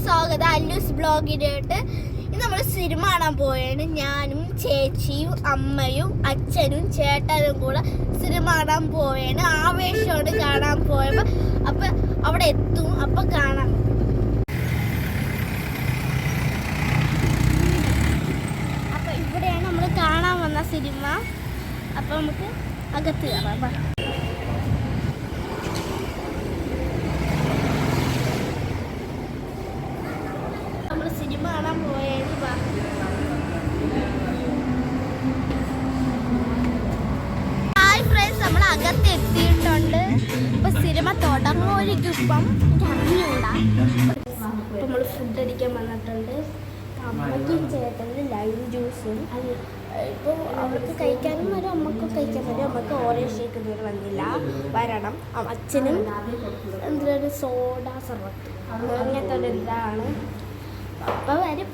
സ്വാഗതം അല്ലൂസ് ബ്ലോഗിലോട്ട്. ഇന്ന് നമ്മൾ സിനിമ കാണാൻ പോയാണ്. ഞാനും ചേച്ചിയും അമ്മയും അച്ഛനും ചേട്ടനും കൂടെ സിനിമ കാണാൻ പോവുകയാണ്. ആവേശമാണ് കാണാൻ പോയപ്പോൾ. അപ്പം അവിടെ എത്തും, അപ്പം കാണാം. അപ്പം ഇവിടെയാണ് നമ്മൾ കാണാൻ വന്ന സിനിമ. അപ്പം നമുക്ക് അകത്ത് കയറാം. സിനിമ കാണാൻ പോയത്. ഹായ് ഫ്രണ്ട്സ്, നമ്മൾ അകത്ത് എത്തിയിട്ടുണ്ട്. ഇപ്പൊ സിനിമ തുടങ്ങുമായിരിക്കും. ഇപ്പം അറിഞ്ഞൂടാ. ഇപ്പം നമ്മൾ ഫുഡ് അടിക്കാൻ വന്നിട്ടുണ്ട്. അമ്മയ്ക്കും ചേട്ടനും ലൈം ജ്യൂസും. ഇപ്പോൾ അവർക്ക് കഴിക്കാനും വരും, അമ്മക്കും കഴിക്കാൻ വരും. അമ്മക്ക് ഓറഞ്ച് ഷേക്ക് ഇതുവരെ വന്നില്ല, വരണം. അച്ഛനും എന്തൊരു സോഡ സർവത്ത് അങ്ങനത്തെ ഒരു ഇതാണ്. അപ്പം വരും.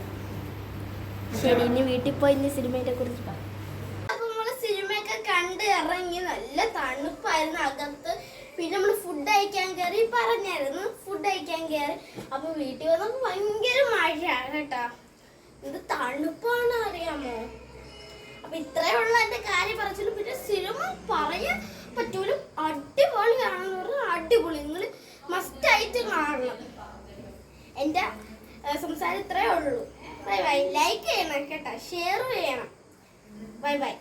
ശരി, ഇനി വീട്ടിൽ പോയി ഇനി സിനിമയെ കുറിച്ച് പറയാം. അപ്പം നമ്മൾ സിനിമയൊക്കെ കണ്ട് ഇറങ്ങി. നല്ല തണുപ്പായിരുന്നു അകത്ത്. പിന്നെ നമ്മൾ ഫുഡ് കഴിക്കാൻ കയറി. പറഞ്ഞായിരുന്നു ഫുഡ് കഴിക്കാൻ കയറി. അപ്പം വീട്ടിൽ വന്നപ്പോൾ ഭയങ്കര മഴയാണ് കേട്ടോ. ഇത് തണുപ്പാണ്, അറിയാമോ? അപ്പം ഇത്രയുള്ള എൻ്റെ കാര്യം പറച്ചില്ല. പിന്നെ സിനിമ പറയാൻ പറ്റൂല, അടിപൊളിയാണെന്ന് പറഞ്ഞാൽ അടിപൊളി. നിങ്ങൾ മസ്റ്റായിട്ട് കാണണം. എൻ്റെ സംസാരം ഇത്രയേ ഉള്ളൂ. Bye bye. ലൈക്ക് ചെയ്യണം കേട്ടോ, ഷെയർ ചെയ്യണം. Bye bye.